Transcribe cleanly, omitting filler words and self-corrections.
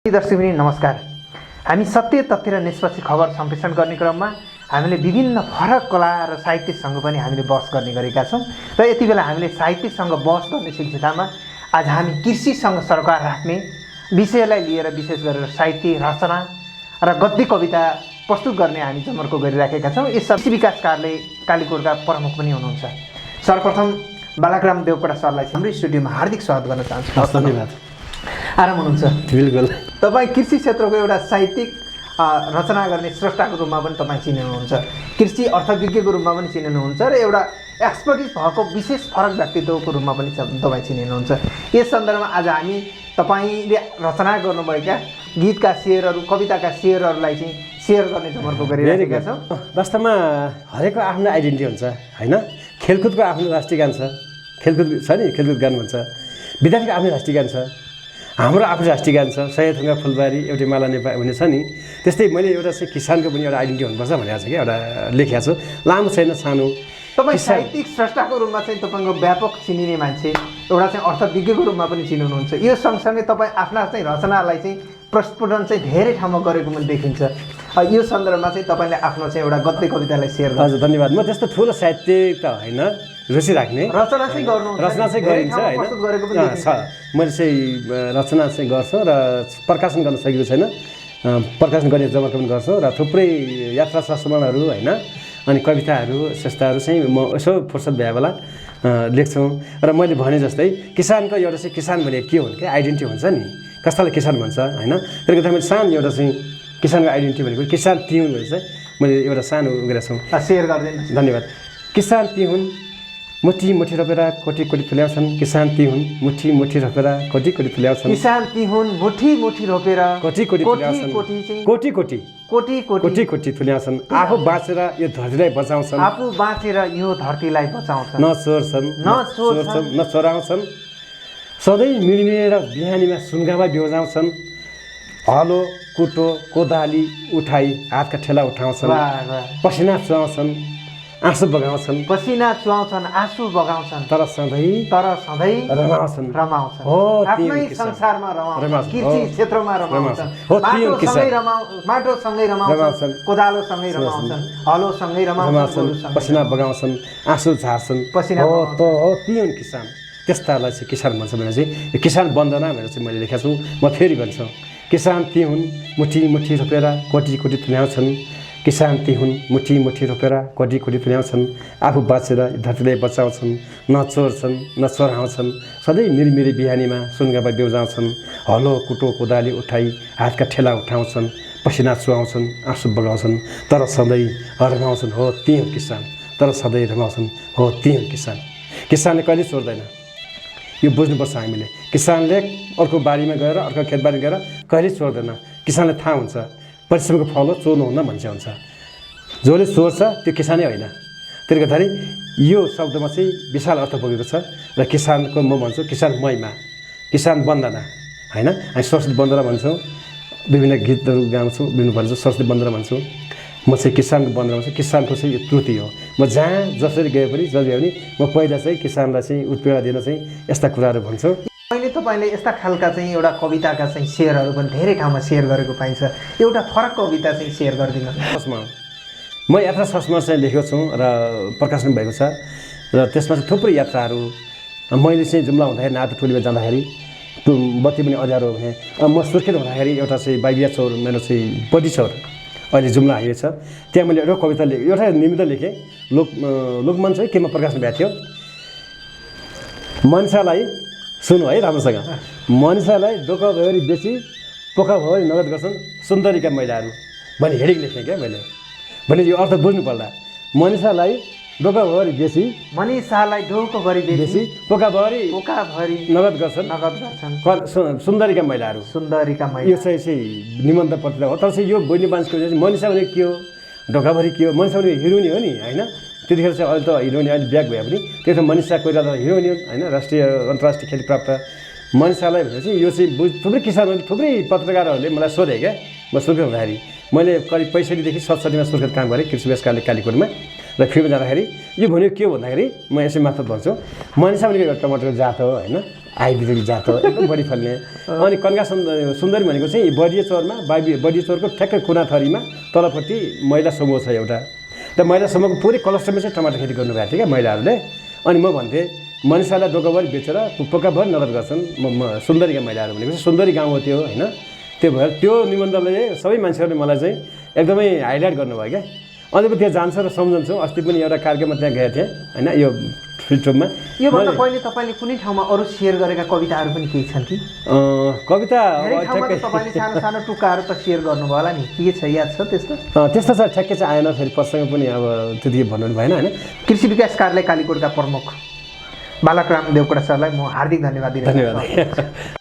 दर्शकवृन्द नमस्कार। हामी सत्य तथ्य र निष्पक्ष खबर सम्प्रेषण गर्ने क्रममा हामीले विभिन्न फरक कला र साहित्यसँग पनि हामीले बहस गर्ने गरेका छौँ र यति बेला हामीले साहित्यसँग बहस गर्ने सिलसिलामा आज हामी कृषिसँग सरकार राख्ने विषयलाई लिएर विशेष गरेर साहित्य रचना र गद्य कविता प्रस्तुत गर्ने हामी जमर्को गरिराखेका छौँ। यस कृषि विकास कार्यालय कालीकोटका प्रमुख पनि हुनुहुन्छ। सर्वप्रथम बालकराम देवकोटा सरलाई हाम्रो स्टुडियोमा हार्दिक स्वागत गर्न चाहन्छु। धन्यवाद। आराम हुनुहुन्छ? बिल्कुल। तपाईँ कृषि क्षेत्रको एउटा साहित्यिक रचना गर्ने स्रष्टाको रूपमा पनि तपाईँ चिनिनुहुन्छ, कृषि अर्थविज्ञको रूपमा पनि चिनिनुहुन्छ र एउटा एक्सपर्टिज भएको विशेष फरक व्यक्तित्वको रूपमा पनि तपाईँ चिनिनुहुन्छ। यस सन्दर्भमा आज हामी तपाईँले रचना गर्नुभएका गीतका शेरहरू, कविताका शेरहरूलाई चाहिँ सेयर गर्ने जमर्को गरिरहेका छौँ। वास्तवमा हरेकको आफ्नो आइडेन्टिटी हुन्छ होइन। खेलकुदको आफ्नो राष्ट्रिय गान छ, खेलकुद छ नि, खेलकुद गान भन्छ। विद्यार्थीको आफ्नो राष्ट्रिय गान छ, हाम्रो आफ्नो राष्ट्रिय गान छ। सयथुङ्गा फुलबारी एउटै माला नेपाली भन्ने छ नि। त्यस्तै मैले एउटा चाहिँ किसानको पनि एउटा आइडेन्टिटी हुनुपर्छ भनेको छु कि एउटा लेखेको छु। लामो छैन, सानो। तपाईँ साहित्यिक स्रष्टाको रूपमा चाहिँ तपाईँको व्यापक चिनिने मान्छे, एउटा चाहिँ अर्थविज्ञको रूपमा पनि चिन्नुहुन्छ। यो सँगसँगै तपाईँ आफ्ना चाहिँ रचनालाई चाहिँ प्रस्फुटन चाहिँ धेरै ठाउँमा गरेको पनि देखिन्छ। यो सन्दर्भमा चाहिँ तपाईँले आफ्नो चाहिँ एउटा गद्य कवितालाई सेयर गर्नु। हजुर, धन्यवाद। म त्यस्तो ठुलो साहित्यिक त होइन, रुचि राख्ने। रचना चाहिँ गर्नु, रचना चाहिँ गरिन्छ होइन। मैले चाहिँ रचना चाहिँ गर्छु र प्रकाशन गर्न सकेको छैन। प्रकाशन गर्ने जमर्को पनि गर्छु र थुप्रै यात्रा संस्मरणहरू होइन, अनि कविताहरू यस्ताहरू चाहिँ म यसो फुर्सद भए बेला लेख्छु। र मैले भने जस्तै किसानको एउटा चाहिँ किसान भने के हुन्छ, आइडेन्टिटी हुन्छ नि, कस्तालाई किसान भन्छ होइन। त्यसले गर्दा मैले सानो एउटा चाहिँ किसानको आइडेन्टिटी भनेको किसान तिहुन भने चाहिँ मैले एउटा सानो उगेर छु, सेयर गरिदिनु। धन्यवाद। किसान तिहुन मुठी मुठी रोपेर कोटी कोटी फुल्याउँछन्। किसान तिहुन मुठी मुठी रोपेर कोटी कोटी फुल्याउँछन्। किसान तिहुन मुठी मुठी रोपेर कोटी कोटी फुल्याउँछन्। कोटी कोटी कोटी कोटी कोटी फुल्याउँछन्। आफू बाँचेर यो धरतीलाई बचाउँछन्। आफू बाँचेर यो धरतीलाई बचाउँछन्। न चोर्छन् न चोराउँछन्। सधैँ मिडमिडेर बिहानीमा सुनगावा बिउजाउँछन्। हलो कुटो कोदाली उठाई हातका ठेला उठाउँछन्। पसिना चुहाउँछन्, आँसु बगाउँछन्। पसिना चुहाउँछन्, आँसु बगाउँछन्, तर सधैँ रमाउँछन्। आफ्नै संसारमा रमाउँछन्, कृषि क्षेत्रमा रमाउँछन्, माटोसँगै रमाउँछन्, कोदालोसँगै रमाउँछन्, हलोसँगै रमाउँछन्, पसिना बगाउँछन्, आँसु झार्छन्। हो ती हुन् किसान। त्यस्तालाई चाहिँ किसान भन्छ भने चाहिँ यो किसान वन्दना भनेर चाहिँ मैले लेखेको छु। म फेरि भन्छु, किसान ती हुन् मुठी मुठी रोपेर कोटी कोटी तुल्याउँछन्। किसान ती हुन् मुठी मुठी रोपेर कोटी कोटी तुल्याउँछन्। आफू बाँचेर धरतीलाई बचाउँछन्। न चोर्छन् न चोराउँछन्। सधैँ मिरमिरे बिहानीमा सुनगाबा बिउजाउँछन्। हलो कुटो कोदाली उठाई हातका ठेला उठाउँछन्। पसिना चुहाउँछन्, आँसु बगाउँछन्, तर सधैँ रमाउँछन्। हो ती हुन् किसान, तर सधैँ रमाउँछन्। हो ती हुन् किसान। किसानले कहिले चोर्दैन, यो बुझ्नुपर्छ हामीले। किसानले अर्को बारीमा गएर, अर्को खेतबारीमा गएर कहिले चोर्दैन। किसानलाई थाहा हुन्छ परिश्रमको फल हो, चोर्नुहुन्न भन्छ हुन्छ। जसले चोर्छ त्यो किसानै होइन। त्यसले गर्दाखेरि यो शब्दमा चाहिँ विशाल अर्थ बोकेको छ। र किसानको म भन्छु किसान महिमा, किसान वन्दना होइन। हामी सरस्वती वन्दना भन्छौँ, विभिन्न गीतहरू गाउँछौँ, विभिन्न भन्छौँ, सरस्वती वन्दना भन्छु। म चाहिँ किसानको वन्दना भन्छु। किसानको चाहिँ यो त्रुटि हो। म जहाँ जसरी गए पनि जसले गए पनि म पहिला चाहिँ किसानलाई चाहिँ उत्पीडा दिन चाहिँ यस्ता कुराहरू भन्छु। तपाईँले यस्ता खालका चाहिँ एउटा कविताका चाहिँ शेरहरू पनि धेरै ठाउँमा सेयर गरेको पाइन्छ। एउटा फरक कविता चाहिँ सेयर गरिदिनु। म यात्रा संस्मरण चाहिँ लेखेको छु र प्रकाशन भएको छ। र त्यसमा चाहिँ थुप्रै यात्राहरू मैले चाहिँ जुम्ला हुँदाखेरि नातो टोलीमा जाँदाखेरि त्यो बत्ती पनि अँध्यारो भने म सुर्खेत हुँदाखेरि एउटा चाहिँ बाइबिया चौर मेरो चाहिँ पटी चौर अहिले जुम्ला हाइवे छ, त्यहाँ मैले एउटा कविता एउटा निमित्त लेखेँ। लोकमञ्च है केमा प्रकाशन भएको थियो। मनिषालाई सुन्नु है राम्रोसँग, मनिषालाई डोकाभरि बेची पोखाभरि नगद गर्छन् सुन्दरीका महिलाहरू भने हेडिङ लेखेँ क्या मैले। भने यो अर्थ बुझ्नु पर्दा मनिषालाई डोकाभरि बेची, मनिषालाई डोकाभरि बेची पोखाभरि नगद गर्छन् सुन्दरीका महिलाहरू। यो चाहिँ निबन्ध पत्रिका हो। तर चाहिँ यो बुझ्ने मान्छेको चाहिँ मनिषा भने के हो, ढोकाभरि के हो। मनिषा भने हिरोइनी हो नि होइन। त्यतिखेर चाहिँ अहिले त हिरोइनी अहिले ब्याक भए पनि त्यसमा मनिषा कोइराला हिरोइनी होइन, राष्ट्रिय अन्तर्राष्ट्रिय ख्याति प्राप्त मनिषालाई भनेपछि यो चाहिँ थुप्रै किसानहरूले थुप्रै पत्रकारहरूले मलाई सोधे क्या। म सुर्खेत हुँदाखेरि मैले करिब 65देखि 67मा सुर्खेत काम गरेँ कृषि विकास कार्यालय कालीकोटमा। र फिल्डमा जाँदाखेरि यो भन्यो के हो भन्दाखेरि म यसै मार्फत भन्छु, मनिषा भनेको एउटा टमाटरको जात हो होइन। हाइब्रिड जात हो एकदम बढी फल्ने। अनि कन्का सुन्दरी भनेको चाहिँ बडिया चौरमा बडिया चौरको ठ्याक्कै कुना थरीमा तलपट्टि महिला समूह छ एउटा। र महिला समूहको पुरै क्लस्टरमा चाहिँ टमाटर खेती गर्नुभएको थियो क्या महिलाहरूले। अनि म भन्थेँ मनिषालाई डोकाभरि बेचेर पोकाभरि नगद गर्छन् सुन्दरीका महिलाहरू भनेको चाहिँ सुन्दरी गाउँ हो त्यो होइन। त्यो भएर त्यो निबन्धले सबै मान्छेहरूले मलाई चाहिँ एकदमै हाइलाइट गर्नुभयो क्या। अझै पनि त्यहाँ जान्छ र सम्झन्छौँ। अस्ति पनि एउटा कार्यक्रममा त्यहाँ गएको थिएँ होइन यो फिल्टरमा। योभन्दा पहिले तपाईँले कुनै ठाउँमा अरू सेयर गरेका कविताहरू पनि केही छन् कि? कविता तपाईँले सानो सानो टुक्काहरू त सेयर गर्नुभयो होला नि, के छ याद छ त्यस्तो? त्यस्तो छ ठ्याक्कै चाहिँ आएन। फेरि प्रसङ्ग पनि अब त्यतिकै भन्नु भएन होइन। कृषि विकास कार्यालय कालीकोटका प्रमुख बालक राम देवकोटा सरलाई म हार्दिक धन्यवाद दिन्छु। धन्यवाद।